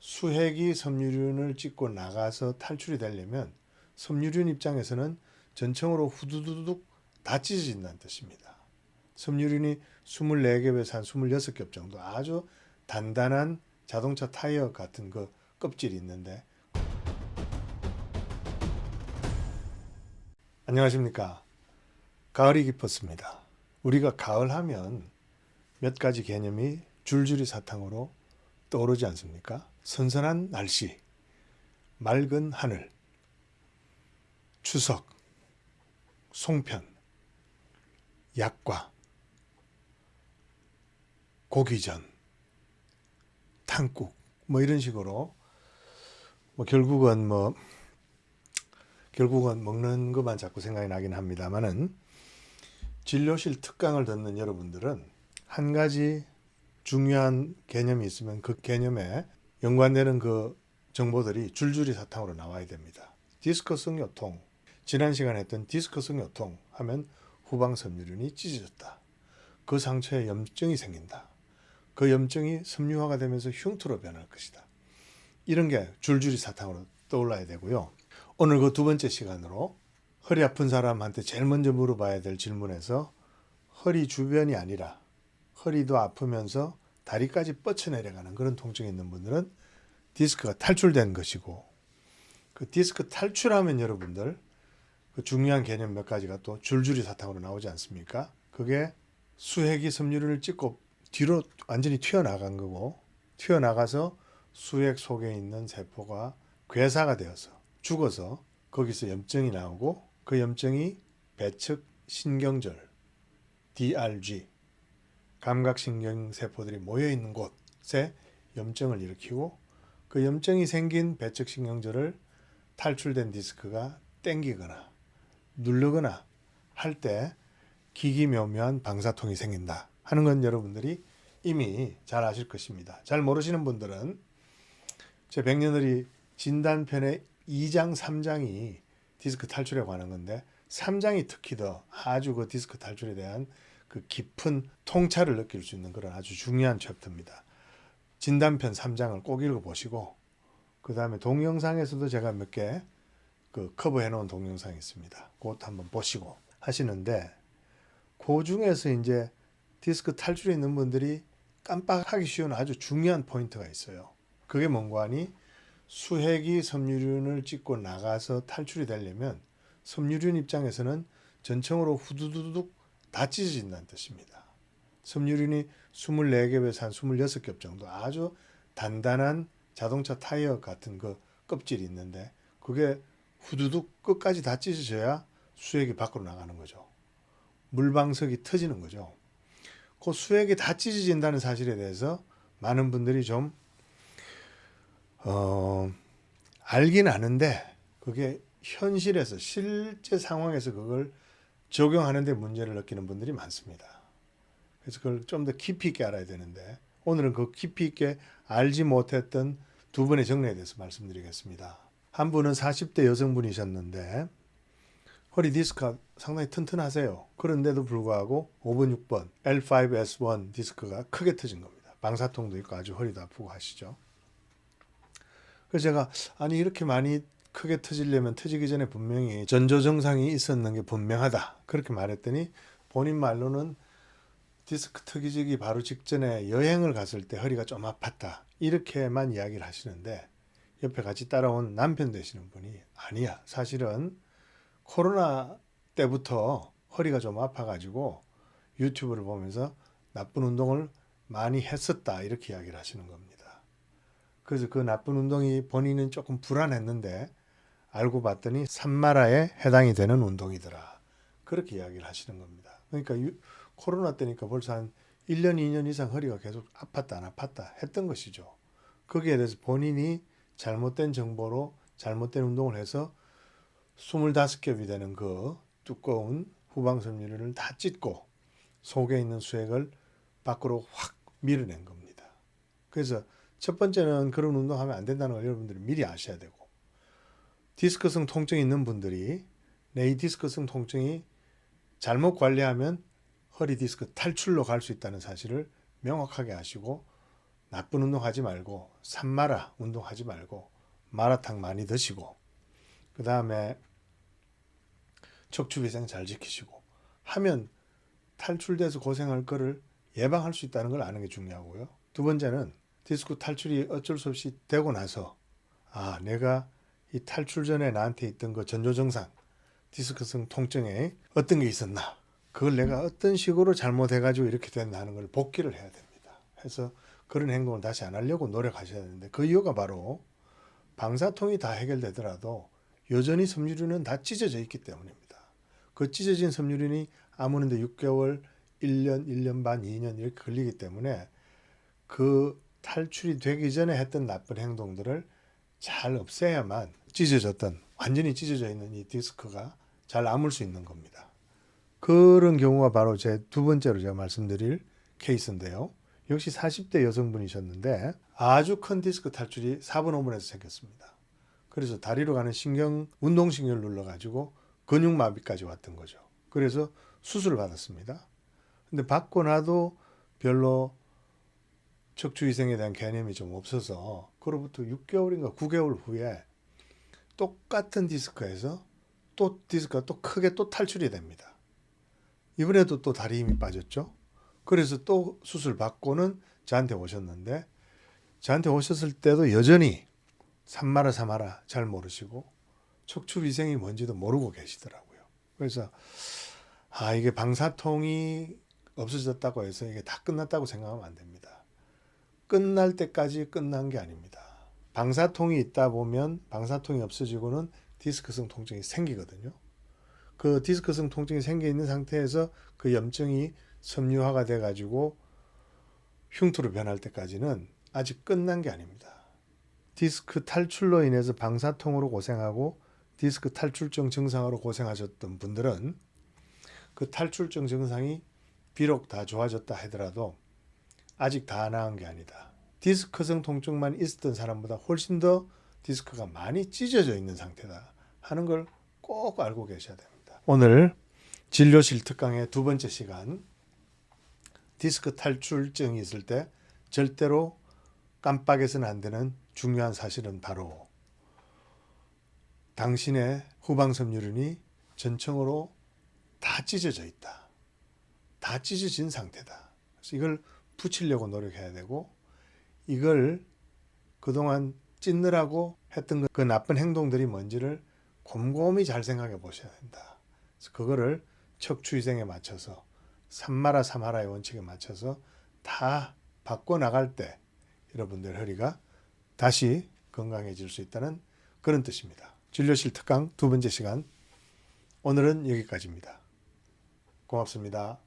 수핵이 섬유륜을 찍고 나가서 탈출이 되려면 섬유륜 입장에서는 전층으로 후두두둑 다 찢어진다는 뜻입니다. 섬유륜이 24겹에서 한 26겹 정도 아주 단단한 자동차 타이어 같은 그 껍질이 있는데, 안녕하십니까. 가을이 깊었습니다. 우리가 가을 하면 몇 가지 개념이 줄줄이 사탕으로 떠오르지 않습니까? 선선한 날씨, 맑은 하늘, 추석, 송편, 약과, 고기전, 탕국, 이런 식으로 결국은 먹는 것만 자꾸 생각이 나긴 합니다만은, 진료실 특강을 듣는 여러분들은 한 가지 중요한 개념이 있으면 그 개념에 연관되는 그 정보들이 줄줄이 사탕으로 나와야 됩니다. 디스커성 요통, 지난 시간에 했던 디스커성 요통 하면 후방 섬유륜이 찢어졌다. 그 상처에 염증이 생긴다. 그 염증이 섬유화가 되면서 흉터로 변할 것이다. 이런 게 줄줄이 사탕으로 떠올라야 되고요. 오늘 그 두 번째 시간으로 허리 아픈 사람한테 제일 먼저 물어봐야 될 질문에서, 허리 주변이 아니라 허리도 아프면서 다리까지 뻗쳐내려가는 그런 통증이 있는 분들은 디스크가 탈출된 것이고, 그 디스크 탈출하면 여러분들 그 중요한 개념 몇 가지가 또 줄줄이 사탕으로 나오지 않습니까? 그게 수핵이 섬유륜을 찍고 뒤로 완전히 튀어나간 거고, 튀어나가서 수핵 속에 있는 세포가 괴사가 되어서 죽어서 거기서 염증이 나오고, 그 염증이 배측 신경절 DRG 감각신경 세포들이 모여 있는 곳에 염증을 일으키고, 그 염증이 생긴 배측 신경절을 탈출된 디스크가 땡기거나 누르거나 할 때 기기묘묘한 방사통이 생긴다 하는 건 여러분들이 이미 잘 아실 것입니다. 잘 모르시는 분들은 제 백년을이 진단편의 2장, 3장이 디스크 탈출에 관한 건데, 3장이 특히 더 아주 그 디스크 탈출에 대한 그 깊은 통찰을 느낄 수 있는 그런 아주 중요한 챕터입니다. 진단편 3장을 꼭 읽어보시고, 그 다음에 동영상에서도 제가 몇 개 그 커버해 놓은 동영상이 있습니다. 그것 한번 보시고 하시는데, 그 중에서 이제 디스크 탈출에 있는 분들이 깜빡하기 쉬운 아주 중요한 포인트가 있어요. 그게 뭔가 하니, 수핵이 섬유륜을 찍고 나가서 탈출이 되려면 섬유륜 입장에서는 전층으로 후두두둑 다 찢어진다는 뜻입니다. 섬유륜이 24겹에서 한 26겹 정도 아주 단단한 자동차 타이어 같은 그 껍질이 있는데, 그게 후두둑 끝까지 다 찢어져야 수액이 밖으로 나가는 거죠. 물방석이 터지는 거죠. 그 수액이 다 찢어진다는 사실에 대해서 많은 분들이 좀 알긴 아는데, 그게 현실에서 실제 상황에서 그걸 적용하는 데 문제를 느끼는 분들이 많습니다. 그래서 그걸 좀 더 깊이 있게 알아야 되는데, 오늘은 그 깊이 있게 알지 못했던 두 분의 정례에 대해서 말씀드리겠습니다. 한 분은 40대 여성분이셨는데 허리 디스크가 상당히 튼튼하세요. 그런데도 불구하고 5번, 6번 L5S1 디스크가 크게 터진 겁니다. 방사통도 있고 아주 허리도 아프고 하시죠. 그래서 제가, 아니 이렇게 많이 크게 터지려면 터지기 전에 분명히 전조 증상이 있었는 게 분명하다 그렇게 말했더니, 본인 말로는 디스크 터지기 바로 직전에 여행을 갔을 때 허리가 좀 아팠다 이렇게만 이야기를 하시는데, 옆에 같이 따라온 남편 되시는 분이, 아니야 사실은 코로나 때부터 허리가 좀 아파가지고 유튜브를 보면서 나쁜 운동을 많이 했었다 이렇게 이야기를 하시는 겁니다. 그래서 그 나쁜 운동이 본인은 조금 불안했는데 알고 봤더니 산마라에 해당이 되는 운동이더라 그렇게 이야기를 하시는 겁니다. 그러니까 코로나 때니까 벌써 한 1년 2년 이상 허리가 계속 아팠다 안 아팠다 했던 것이죠. 거기에 대해서 본인이 잘못된 정보로 잘못된 운동을 해서 25겹이 되는 그 두꺼운 후방섬유륜을 다 찢고 속에 있는 수액을 밖으로 확 밀어낸 겁니다. 그래서 첫 번째는 그런 운동하면 안 된다는 걸 여러분들이 미리 아셔야 되고, 디스크성 통증이 있는 분들이 내 디스크성 통증이 잘못 관리하면 허리 디스크 탈출로 갈 수 있다는 사실을 명확하게 아시고 나쁜 운동하지 말고 산마라 운동하지 말고 마라탕 많이 드시고 그 다음에 척추위생 잘 지키시고 하면 탈출돼서 고생할 거를 예방할 수 있다는 걸 아는 게 중요하고요. 두 번째는 디스크 탈출이 어쩔 수 없이 되고 나서 내가 이 탈출 전에 나한테 있던 그 전조증상 디스크성 통증에 어떤 게 있었나 그걸 내가 어떤 식으로 잘못해가지고 이렇게 됐나 하는 걸 복기를 해야 됩니다. 해서 그런 행동을 다시 안 하려고 노력하셔야 되는데 그 이유가 바로 방사통이 다 해결되더라도 여전히 섬유륜은 다 찢어져 있기 때문입니다. 그 찢어진 섬유륜이 아무는데 6개월, 1년, 1년 반, 2년 이렇게 걸리기 때문에 그 탈출이 되기 전에 했던 나쁜 행동들을 잘 없애야만 찢어졌던 완전히 찢어져 있는 이 디스크가 잘 아물 수 있는 겁니다. 그런 경우가 바로 제 두 번째로 제가 말씀드릴 케이스인데요. 역시 40대 여성분이셨는데 아주 큰 디스크 탈출이 4분 5분에서 생겼습니다. 그래서 다리로 가는 운동신경을 눌러가지고 근육마비까지 왔던 거죠. 그래서 수술을 받았습니다. 근데 받고 나도 별로 척추위생에 대한 개념이 좀 없어서 그로부터 6개월인가 9개월 후에 똑같은 디스크에서 또 디스크가 또 크게 또 탈출이 됩니다. 이번에도 또 다리 힘이 빠졌죠. 그래서 또 수술 받고는 저한테 오셨는데 저한테 오셨을 때도 여전히 산마라 잘 모르시고 척추위생이 뭔지도 모르고 계시더라고요. 그래서 이게 방사통이 없어졌다고 해서 이게 다 끝났다고 생각하면 안 됩니다. 끝날 때까지 끝난 게 아닙니다. 방사통이 있다 보면 방사통이 없어지고는 디스크성 통증이 생기거든요. 그 디스크성 통증이 생겨 있는 상태에서 그 염증이 섬유화가 돼 가지고 흉터로 변할 때까지는 아직 끝난 게 아닙니다. 디스크 탈출로 인해서 방사통으로 고생하고 디스크 탈출증 증상으로 고생하셨던 분들은 그 탈출증 증상이 비록 다 좋아졌다 하더라도 아직 다 나은 게 아니다. 디스크성 통증만 있었던 사람보다 훨씬 더 디스크가 많이 찢어져 있는 상태다 하는 걸 꼭 알고 계셔야 됩니다. 오늘 진료실 특강의 두 번째 시간, 디스크 탈출증이 있을 때 절대로 깜빡해서는 안 되는 중요한 사실은 바로 당신의 후방섬유륜이 전층으로 다 찢어져 있다. 다 찢어진 상태다. 그래서 이걸 붙이려고 노력해야 되고 이걸 그동안 찢느라고 했던 그 나쁜 행동들이 뭔지를 곰곰이 잘 생각해 보셔야 된다. 그래서 그거를 척추위생에 맞춰서 산마라의 원칙에 맞춰서 다 바꿔나갈 때 여러분들 허리가 다시 건강해질 수 있다는 그런 뜻입니다. 진료실 특강 두 번째 시간 오늘은 여기까지입니다. 고맙습니다.